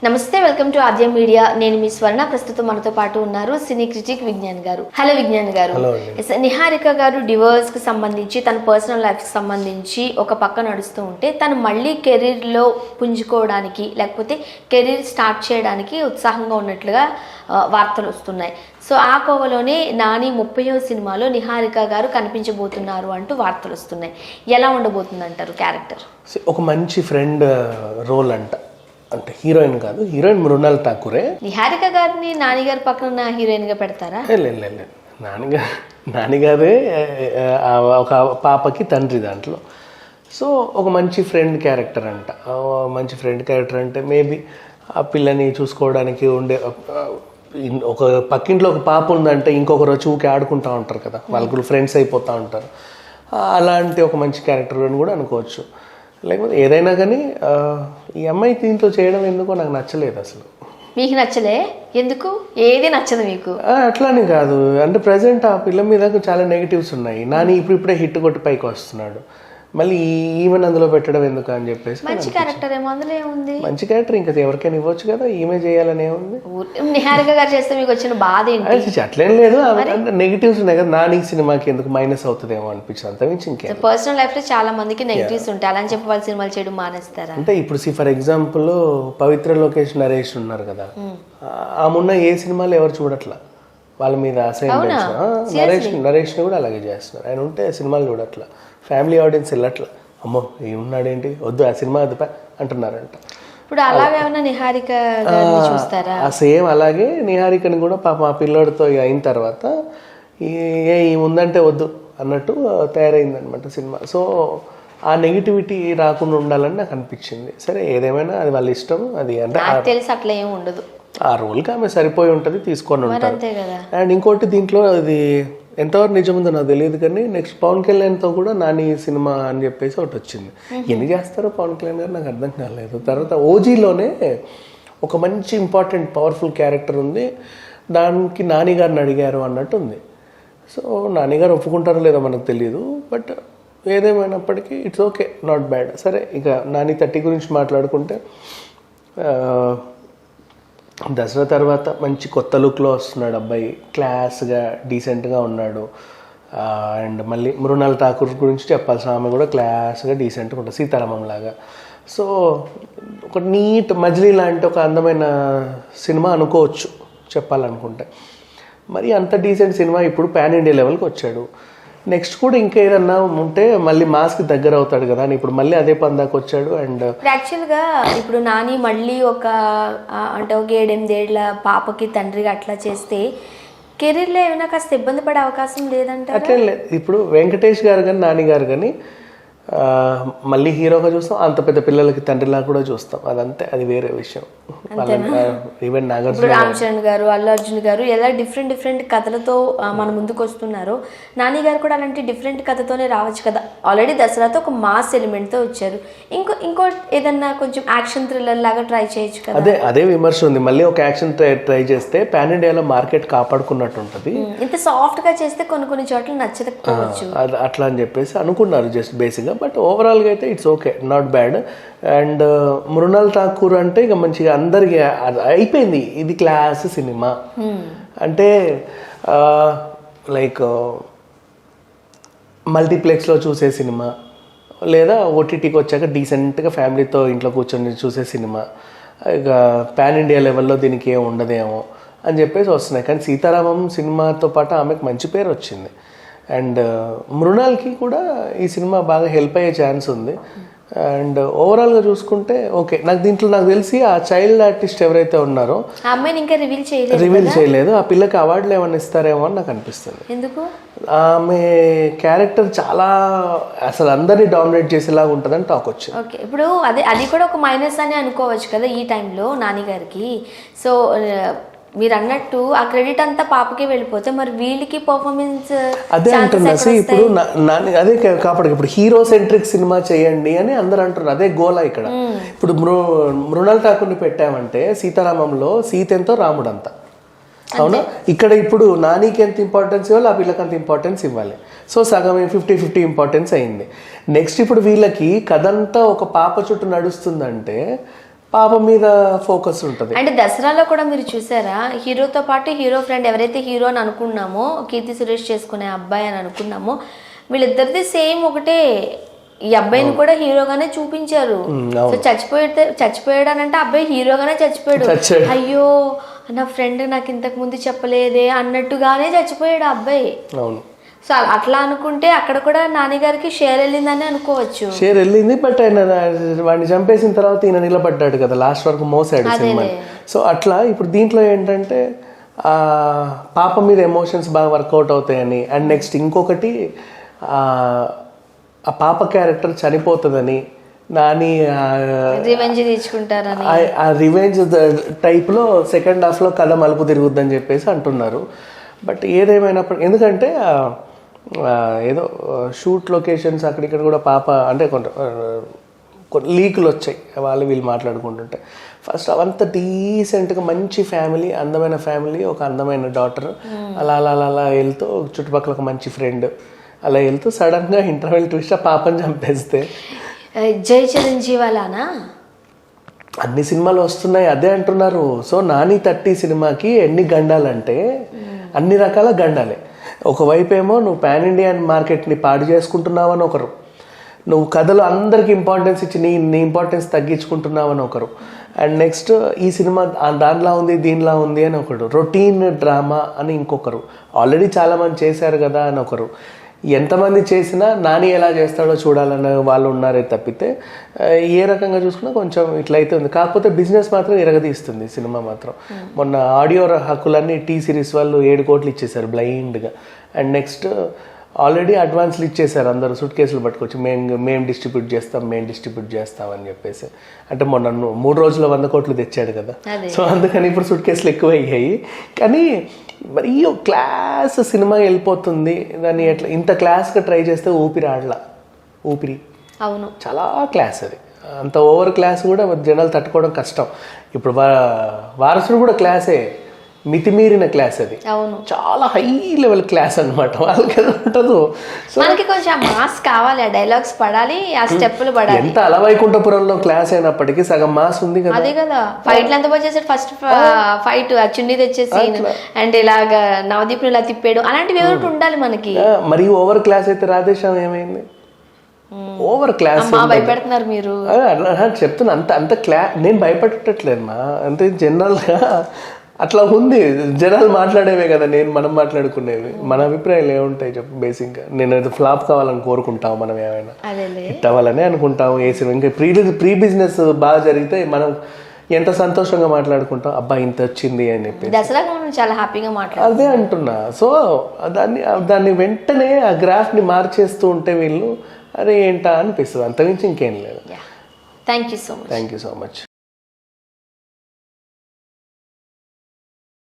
నమస్తే, welcome to Aadyam media. నేను మీ స్వర్ణ. ప్రస్తుతం మనతో పాటు ఉన్నారు సినీ క్రిటిక్ విజ్ఞాన్ గారు. హలో విజ్ఞాన్ గారు. నిహారిక గారు డివోర్స్ కి సంబంధించి, తన పర్సనల్ లైఫ్ కి సంబంధించి ఒక పక్క నడుస్తూ ఉంటే, తను మళ్ళీ కెరీర్ లో పుంజుకోవడానికి లేకపోతే కెరీర్ స్టార్ట్ చేయడానికి ఉత్సాహంగా ఉన్నట్లుగా వార్తలు వస్తున్నాయి. సో ఆ కోవలోనే నాని 30వ సినిమాలో నిహారిక గారు కనిపించబోతున్నారు అంటూ వార్తలు వస్తున్నాయి. ఎలా ఉండబోతుంది అంటారు క్యారెక్టర్? ఒక మంచి ఫ్రెండ్ రోల్ అంటే హీరోయిన్ కాదు, హీరోయిన్ మృణాల్ ఠాకూరే. నిహారిక గారిని నాని గారి పక్కన హీరోయిన్ గా పెడతారా? లేదు, నానిగారే ఒక పాపకి తండ్రి దాంట్లో. సో ఒక మంచి ఫ్రెండ్ క్యారెక్టర్ మంచి ఫ్రెండ్ క్యారెక్టర్ అంటే మేబీ ఆ పిల్లని చూసుకోవడానికి ఉండే ఒక పక్కింట్లో ఒక పాప ఉందంటే ఇంకొకరు వచ్చి ఊకే ఆడుకుంటూ ఉంటారు కదా, వాళ్ళకు ఫ్రెండ్స్ అయిపోతూ ఉంటారు. అలాంటి ఒక మంచి క్యారెక్టర్ అని కూడా అనుకోవచ్చు. లేకపోతే ఏదైనా కానీ ఈ అమ్మాయి దీంతో చేయడం ఎందుకో నాకు నచ్చలేదు అసలు. మీకు నచ్చలే? ఎందుకు? ఏది నచ్చదు మీకు? అట్లానే కాదు, అంటే ప్రజెంట్ ఆ పిల్ల మీద చాలా నెగిటివ్స్ ఉన్నాయి. నాని ఇప్పుడే హిట్ కొట్టి పైకి వస్తున్నాడు, మళ్ళీ ఈమెన్ అందులో పెట్టడం ఎందుకు అని చెప్పేసి. మంచి క్యారెక్టర్ ఏమో అందులో ఏముంది? మంచి క్యారెక్టర్ ఇంకా ఎవరికైనా ఇవ్వచ్చు కదా, ఈమె చేయాలని ఏముంది? నిహారిక గారు చేస్తే మీకు వచ్చిన బాధ ఏంటి? అట్లేం లేదు, నెగిటివ్స్ ఉన్నాయి కదా, నాని సినిమాకి ఎందుకు మైనస్ అవుతుందేమో అనిపించింది, అంత మించి ఇంకే. పర్సనల్ లైఫ్ లో చాలా మందికి నెగిటివ్స్ ఉంటాయి, అలా అని చెప్పి వాళ్ళ సినిమాలు చేయడం మానేస్తారా? అంటే ఇప్పుడు ఫర్ ఎగ్జాంపుల్ పవిత్ర లోకేష్ నరేష్ ఉన్నారు కదా, ఆమెన్న ఏ సినిమాలు ఎవరు చూడట్లా, వాళ్ళ మీద నరేష్ ని కూడా అలాగే చేస్తున్నారు. ఆయన ఉంటే సినిమాలు చూడట్లా, ఫ్యామిలీ ఆడియన్స్ వెళ్ళట్లా, అమ్మో ఏమున్నాడేంటి వద్దు ఆ సినిమా వద్దు అంటున్నారంట. ఇప్పుడు అలాగేమన్నా నిహారిక చూస్తారా? సేమ్ అలాగే నిహారికని కూడా పాప మా పిల్లోడితో అయిన తర్వాత ఈ ముందంటే వద్దు అన్నట్టు తయారైందనమాట సినిమా. సో ఆ నెగిటివిటీ రాకుండా ఉండాలని నాకు అనిపించింది. సరే ఏదేమైనా అది వాళ్ళ ఇష్టం, అది అంటే తెలిసి అట్లా ఏమి ఉండదు, ఆ రోల్కి ఆమె సరిపోయి ఉంటుంది, తీసుకొని ఉంటారు. అండ్ ఇంకోటి దీంట్లో అది ఎంతవరకు నిజముందో నాకు తెలియదు కానీ నెక్స్ట్ పవన్ కళ్యాణ్తో కూడా నాని సినిమా అని చెప్పేసి ఒకటి వచ్చింది. ఎన్ని చేస్తారో పవన్ కళ్యాణ్ గారు నాకు అర్థం కాలేదు. తర్వాత ఓజీలోనే ఒక మంచి ఇంపార్టెంట్ పవర్ఫుల్ క్యారెక్టర్ ఉంది, దానికి నాని గారిని అడిగారు అన్నట్టు ఉంది. సో నాని గారు ఒప్పుకుంటారో లేదో మనకు తెలియదు, బట్ ఏదేమైనప్పటికీ ఇట్స్ ఓకే, నాట్ బ్యాడ్. సరే ఇక నాని 30 గురించి మాట్లాడుకుంటే, దసరా తర్వాత మంచి కొత్త లుక్లో వస్తున్నాడు అబ్బాయి, క్లాస్గా డీసెంట్గా ఉన్నాడు. అండ్ మళ్ళీ మృణాల్ ఠాకూర్ గురించి చెప్పాల్సిన, ఆమె కూడా క్లాస్గా డీసెంట్గా ఉంటుంది, సీతారామం లాగా. సో ఒక నీట్ మజిలీ లాంటి ఒక అందమైన సినిమా అనుకోవచ్చు చెప్పాలనుకుంటే. మరి అంత డీసెంట్ సినిమా ఇప్పుడు పాన్ ఇండియా లెవెల్కి వచ్చాడు. నెక్స్ట్ కూడా ఇంకా ఏదన్నా ఉంటే మళ్ళీ మాస్కి దగ్గర అవుతాడు కదా అని ఇప్పుడు మళ్ళీ అదే పందాకు వచ్చాడు. అండ్ యాక్చువల్గా ఇప్పుడు నాని మళ్ళీ ఒక 7-8 ఏళ్ల పాపకి తండ్రిగా అట్లా చేస్తే కెరీర్లో ఏమైనా కాస్త ఇబ్బంది పడే అవకాశం లేదంటే? అట్లేం లేదు. ఇప్పుడు వెంకటేష్ గారు కానీ నాని గారు కానీ మళ్ళీ హీరోగా చూస్తాం, అంత పెద్ద పిల్లలకి తండ్రిలా కూడా చూస్తాం, అదంతే, అది వేరే విషయం. ఈవెన్ రామ్ చరణ్ గారు, అల్లు అర్జున్ గారు ఎలా డిఫరెంట్ కథలతో మన ముందుకు వస్తున్నారో, నాని గారు కూడా అలాంటి డిఫరెంట్ కథతోనే రావచ్చు కదా. ఆల్రెడీ దసరాతో ఒక మాస్ ఎలిమెంట్తో వచ్చారు, ఇంకో ఏదన్నా కొంచెం యాక్షన్ థ్రిల్లర్ లాగా ట్రై చేయొచ్చు కదా. అదే విమర్శ ఉంది, మళ్ళీ ఒక యాక్షన్ ట్రై చేస్తే పాన్ ఇండియాలో మార్కెట్ కాపాడుకున్నట్టు ఉంటుంది. ఇంత సాఫ్ట్ గా చేస్తే కొన్ని చోట్ల నచ్చకపోవచ్చు, అట్లా అని చెప్పేసి అనుకున్నారు జస్ట్ బేసిక్గా. బట్ ఓవరాల్గా అయితే it's okay, not bad. And Mrunal Thakur అంటే ఇక మంచిగా అందరికి అయిపోయింది, ఇది క్లాస్ సినిమా అంటే లైక్ మల్టీప్లెక్స్లో చూసే సినిమా, లేదా ఓటీటీకి వచ్చాక డీసెంట్గా ఫ్యామిలీతో ఇంట్లో కూర్చొని చూసే సినిమా. ఇక పాన్ ఇండియా లెవెల్లో దీనికి ఏం ఉండదేమో అని చెప్పేసి వస్తున్నాయి. కానీ సీతారామం సినిమాతో పాటు ఆమెకు మంచి పేరు వచ్చింది. అండ్ మృణాల్కి కూడా ఈ సినిమా బాగా హెల్ప్ అయ్యే ఛాన్స్ ఉంది. అండ్ ఓవరాల్గా చూసుకుంటే ఓకే. నాకు తెలిసి ఆ చైల్డ్ ఆర్టిస్ట్ ఎవరైతే ఉన్నారో ఇంకా రివీల్ చేయలేదు, ఆ పిల్లకి అవార్డులు ఏమైనా ఇస్తారేమో అని నాకు అనిపిస్తుంది. ఎందుకు? ఆమె క్యారెక్టర్ చాలా అసలు అందరినీ డామినేట్ చేసేలాగా ఉంటుందని టాక్ వచ్చింది. ఓకే, ఇప్పుడు అది కూడా ఒక మైనస్ అని అనుకోవచ్చు కదా ఈ టైంలో నాని గారికి. సో మీరు అన్నట్టు ఆ క్రెడిట్ అంతా పాపకి వెళ్ళిపోతే మరి వీళ్ళకి పర్ఫార్మెన్స్ అదే అంటున్నా. ఇప్పుడు అదే కాపాడు, ఇప్పుడు హీరో సెంట్రిక్ సినిమా చేయండి అని అందరు అంటున్నారు, అదే గోలా ఇక్కడ. ఇప్పుడు మృణాల్ ఠాకూర్ని పెట్టామంటే సీతారామంలో సీత ఎంతో రాముడు అంతా, అవునా? ఇక్కడ ఇప్పుడు నానికి ఎంత ఇంపార్టెన్స్ ఇవ్వాలి, ఆ పిల్లకి అంత ఇంపార్టెన్స్ ఇవ్వాలి. సో సగం 50-50 ఇంపార్టెన్స్ అయింది. నెక్స్ట్ ఇప్పుడు వీళ్ళకి కథంతా ఒక పాప చుట్టూ నడుస్తుందంటే పాప మీద ఫోకస్ ఉంటుంది. అంటే దసరాలో కూడా మీరు చూసారా, హీరోతో పాటు హీరో ఫ్రెండ్ ఎవరైతే హీరో అని అనుకున్నామో, కీర్తి సురేష్ చేసుకునే అబ్బాయి అని అనుకున్నామో, వీళ్ళిద్దరిది సేమ్ ఒకటే. ఈ అబ్బాయిని కూడా హీరోగానే చూపించారు. సో చచ్చిపోయాడు అని అంటే అబ్బాయి హీరోగానే చచ్చిపోయాడు. అయ్యో నా ఫ్రెండ్ నాకు ఇంతకు ముందు చెప్పలేదే అన్నట్టుగానే చచ్చిపోయాడు ఆ అబ్బాయి. అవును. సో అట్లా అనుకుంటే అక్కడ కూడా నాని గారికి షేర్ వెళ్ళిందని అనుకోవచ్చు. షేర్ వెళ్ళింది, బట్ ఆయన వాడిని చంపేసిన తర్వాత ఈయన నిలబడ్డాడు కదా, లాస్ట్ వరకు మోసాడు సినిమా. సో అట్లా ఇప్పుడు దీంట్లో ఏంటంటే పాప మీద ఎమోషన్స్ బాగా వర్కౌట్ అవుతాయని, అండ్ నెక్స్ట్ ఇంకొకటి ఆ పాప క్యారెక్టర్ చనిపోతుందని, నాని రివెంజ్ తీసుకుంటారని, ఆ రివెంజ్ టైప్లో సెకండ్ హాఫ్లో కథ మలుపు తిరుగుద్దని చెప్పేసి అంటున్నారు. బట్ ఏదేమైనప్పుడు ఎందుకంటే ఏదో షూట్ లొకేషన్స్ అక్కడిక్కడ కూడా పాప అంటే కొన్ని లీకులు వచ్చాయి, వీళ్ళు మాట్లాడుకుంటుంటే. ఫస్ట్ అవంతా డీసెంట్గా మంచి ఫ్యామిలీ, అందమైన ఫ్యామిలీ, ఒక అందమైన డాటర్, అలా అలా అలా వెళ్తూ చుట్టుపక్కల ఒక మంచి ఫ్రెండ్ అలా వెళ్తూ సడన్గా ఇంటర్వెల్ ట్విస్ట్ పాపని చంపేస్తే. జై చిరంజీవి అలానా అన్ని సినిమాలు వస్తున్నాయి, అదే అంటున్నారు. సో నాని 30 సినిమాకి ఎన్ని గండాలంటే అన్ని రకాల గండాలే. ఒకవైపు ఏమో నువ్వు పాన్ ఇండియన్ మార్కెట్ని పాడు చేసుకుంటున్నావు అని ఒకరు, నువ్వు కథలు అందరికి ఇంపార్టెన్స్ ఇచ్చి నీ ఇంపార్టెన్స్ తగ్గించుకుంటున్నావు అని ఒకరు, అండ్ నెక్స్ట్ ఈ సినిమా దానిలా ఉంది దీనిలా ఉంది అని ఒకరు, రొటీన్ డ్రామా అని ఇంకొకరు, ఆల్రెడీ చాలామంది చేశారు కదా అని ఒకరు. ఎంతమంది చేసినా నాని ఎలా చేస్తాడో చూడాలన్న వాళ్ళు ఉన్నారే తప్పితే ఏ రకంగా చూసుకున్నా కొంచెం ఇట్లయితే ఉంది. కాకపోతే బిజినెస్ మాత్రం ఇరగదీస్తుంది సినిమా మాత్రం. మొన్న ఆడియో హక్కులన్నీ టీ సిరీస్ వాళ్ళు 7 కోట్లు ఇచ్చేశారు బ్లైండ్గా. అండ్ నెక్స్ట్ ఆల్రెడీ అడ్వాన్స్లు ఇచ్చేసారు అందరూ, సూట్ కేసులు పట్టుకొచ్చి మేము డిస్ట్రిబ్యూట్ చేస్తాం అని చెప్పేసి. అంటే మొన్న 3 రోజుల్లో 100 కోట్లు తెచ్చాడు కదా, సో అందుకని ఇప్పుడు సూట్ కేసులు ఎక్కువ అయ్యాయి. కానీ మరి క్లాస్ సినిమా వెళ్ళిపోతుంది, దాన్ని ఎట్లా ఇంత క్లాస్గా ట్రై చేస్తే ఊపిరి అవును చాలా క్లాస్, అది అంత ఓవర్ క్లాస్ కూడా జనాలు తట్టుకోవడం కష్టం. ఇప్పుడు వారసుడు కూడా క్లాసే, మితిమీరిన క్లాస్, అది చాలా హై లెవెల్ క్లాస్ అనమాట. వాళ్ళకి అది ఉంటదు. సో మనకి కొంచెం మాస్ కావాలి, ఆ డైలాగ్స్ పడాలి, ఆ స్టెప్పులు పడాలి. ఎంత అలవైకుంఠపురంలో క్లాస్ అయినప్పటికీ సగం మాస్ ఉంది కదా. అదే కదా, ఫైట్లు ఎంత బాగా చేశాడు. ఫస్ట్ ఫైట్ చున్నీ తెచ్చేసి అండ్ ఇలాగా నవదీప్ ఇలా తిప్పాడు, అలాంటివి ఏమిటి ఉండాలి మనకి. మరి ఓవర్ క్లాస్ అయితే రాధేశ్యామ్ ఏమైంది, ఓవర్ క్లాస్. భయపెడుతున్నారు మీరు, చెప్తున్నా. అంత నేను భయపెట్టట్లేదు మా, అంటే జనరల్గా అట్లా ఉంది. జనాలు మాట్లాడేవే కదా, మనం మాట్లాడుకునేవి. మన అభిప్రాయాలు ఏముంటాయి చెప్పు బేసిక్గా. నేను ఏదో ఫ్లాప్ కావాలని కోరుకుంటాం, మనం ఏమైనా హిట్ అవ్వాలని అనుకుంటాం. ఇంకా ప్రీ బిజినెస్ బాగా జరిగితే మనం ఎంత సంతోషంగా మాట్లాడుకుంటాం, అబ్బా ఇంత వచ్చింది అని చెప్పి. దసరా చాలా హ్యాపీగా మాట్లాడు, అదే అంటున్నా. సో దాన్ని వెంటనే ఆ గ్రాఫ్ని మార్చేస్తూ ఉంటే వీళ్ళు అరే ఏంటా అనిపిస్తుంది, అంతమించి ఇంకేం లేదు. Thank you so much.